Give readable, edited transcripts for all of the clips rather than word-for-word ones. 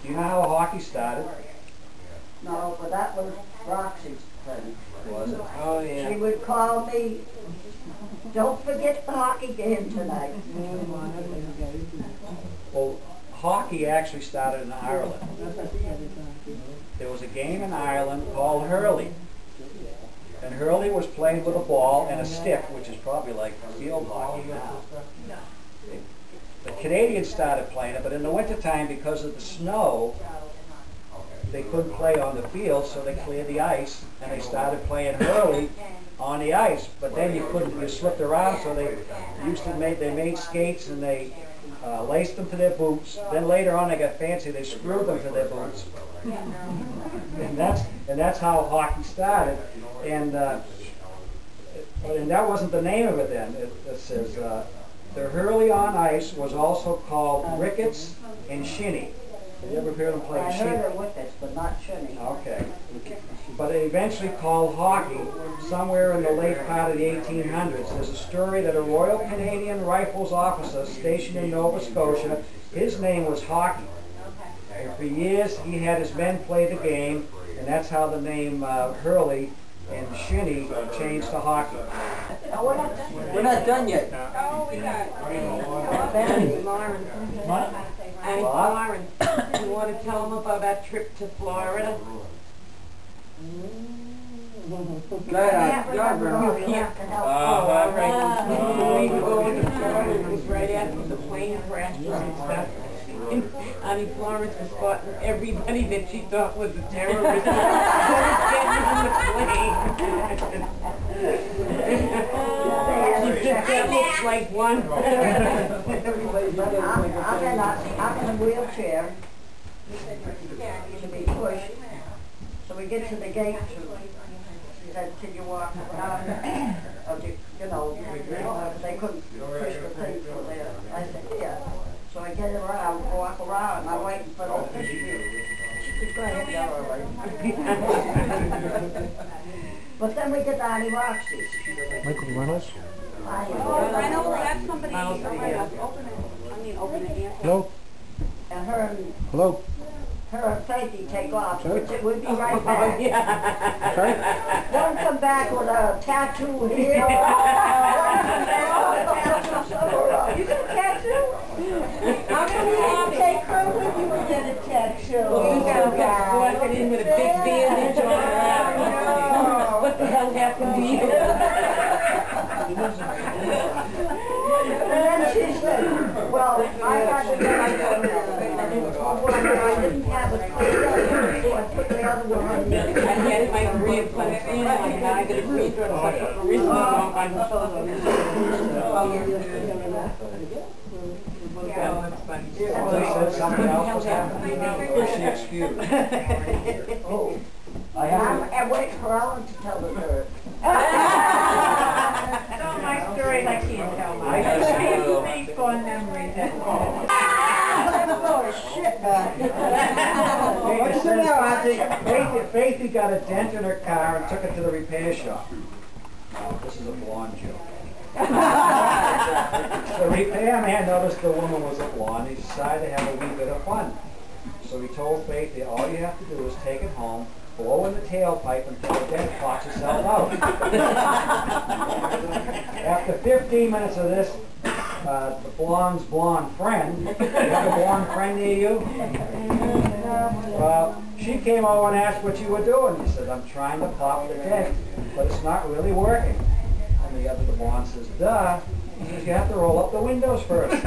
Do you know how hockey started? No, but that was Roxy's thing. Was it? Oh, yeah. She would call me, don't forget the hockey game tonight. Well, hockey actually started in Ireland. There was a game in Ireland called hurley. And hurley was played with a ball and a stick, which is probably like field hockey now. The Canadians started playing it, but in the wintertime, because of the snow, they couldn't play on the field, so they cleared the ice, and they started playing hurley on the ice. But then you couldn't, you slipped around, so they made skates and they laced them to their boots. Then later on, they got fancy, they screwed them to their boots. And that's how hockey started. And that wasn't the name of it then. It says the hurley on ice was also called rickets and shinny. Have you ever heard them play shinny? I heard of wickets, but not shinny. Okay. But it eventually called hockey somewhere in the late part of the 1800s. There's a story that a Royal Canadian Rifles officer stationed in Nova Scotia, his name was Hockey. And for years he had his men play the game, and that's how the name hurley and shinny changed to hockey. We're not done yet. Oh, we got Annie Lawrence. What? Annie Lawrence. You want to tell them about that trip to Florida? You have to help. All right. We were going to Florida. It was right after the plane crashes and stuff. And Annie Florence was spotting everybody that she thought was a terrorist. Getting in the plane. She said, that looks like one. I'm in a wheelchair to be pushed. So we get to the gate. She said, can you walk around? You know, they couldn't push the thing through there. I said, yeah. So I get around, walk around, and I'm waiting for the push. She said, go ahead, go away. But then we get to Annie Roxy's. Michael Reynolds? Oh, Reynolds, that's somebody. Reynolds, Open yeah. it. Open it. Hello? And her and Faithy take off. We'll be right back. Sorry? Don't come back with a tattoo here. You got a tattoo? How come you didn't take her with you and get a tattoo? You got walking in with a big bandage on. What the hell happened to you? And then she said, well, I got to get my phone. I didn't have a so I put the other one on I had my career punched in, and I got a free throw to such a charisma on my They said something else was happening. Was she excused? Oh, I'm waiting for Ellen to tell the story. Tell my stories I can't tell. I have many fond memories. Oh, shit, What's the matter, Auntie? Faithy got a dent in her car and took it to the repair shop. Now, this is a blonde joke. The repairman noticed the woman was a blonde. He decided to have a wee bit of fun. So he told Faithy, all you have to do is take it home, blow in the tailpipe until the dent pops itself out. After 15 minutes of this, the blonde's blonde friend, you have a blonde friend near you? Well, she came over and asked what you were doing. He said, I'm trying to pop the dent, but it's not really working. And the blonde says, duh. He says, you have to roll up the windows first.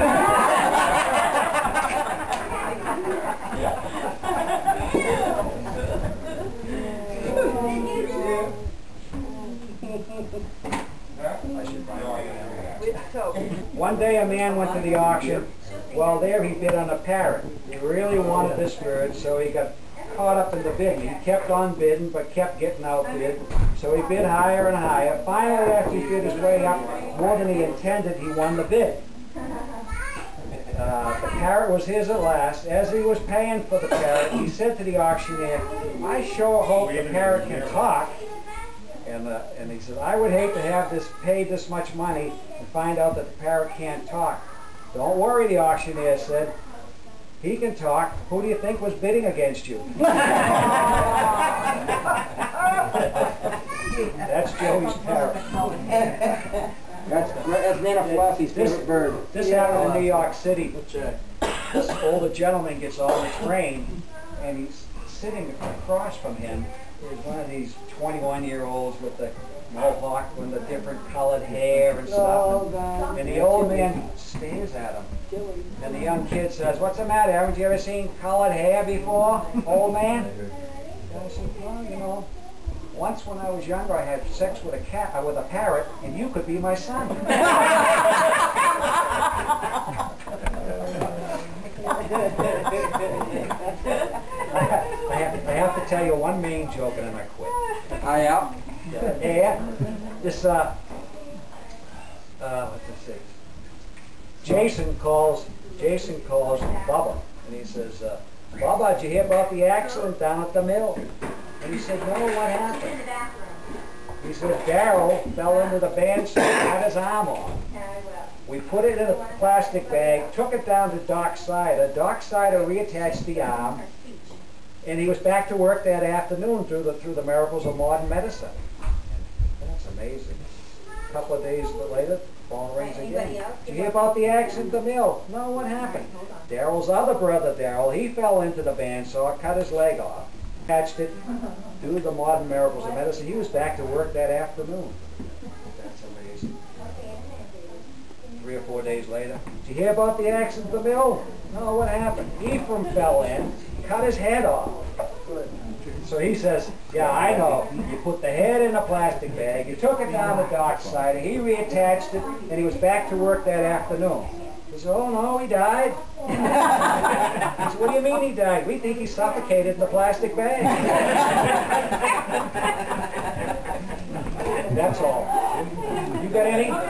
One day a man went to the auction. Well, there he bid on a parrot. He really wanted this bird, so he got caught up in the bidding. He kept on bidding, but kept getting outbid. So he bid higher and higher. Finally, after he bid his way up more than he intended, he won the bid. The parrot was his at last. As he was paying for the parrot, he said to the auctioneer, I sure hope the parrot can talk. And he said, I would hate to have paid this much money and find out that the parrot can't talk. Don't worry, the auctioneer said. He can talk. Who do you think was bidding against you? That's Joey's parrot. That's Nana Flossie's favorite bird. This happened in New York City. This older gentleman gets on the train, and he's sitting across from him. There's one of these 21-year-olds with the mohawk and the different colored hair and stuff. And the old man stares at him. And the young kid says, "What's the matter? Haven't you ever seen colored hair before, old man?" And I said, "Well, you know, once when I was younger, I had sex with a parrot, and you could be my son." I have to tell you one main joke, and then I quit. Yeah. Yeah. This what's this? Jason calls Bubba, and he says, "Bubba, did you hear about the accident down at the mill?" And he said, "No, what happened?" He said, "Darryl fell into the bandstand, cut his arm off. We put it in a plastic bag, took it down to Doc Sider. Doc Sider reattached the arm, and he was back to work that afternoon through the miracles of modern medicine." That's amazing. A couple of days later, phone rings again. "Did you hear about the accident at the mill?" "No, what happened?" "Darryl's other brother, Darryl, he fell into the bandsaw, cut his leg off, patched it through the modern miracles of medicine. He was back to work that afternoon." That's amazing. 3 or 4 days later, "Did you hear about the accident at the mill?" "No, what happened?" "Ephraim fell in, cut his head off." So he says, "Yeah, I know. You put the head in a plastic bag, you took it down to Doc's side, he reattached it, and he was back to work that afternoon." He said, "Oh no, he died." He said, "What do you mean he died?" "We think he suffocated in the plastic bag." That's all. You got any? But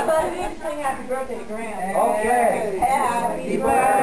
I didn't sing happy birthday to Graham. Okay. Happy birthday.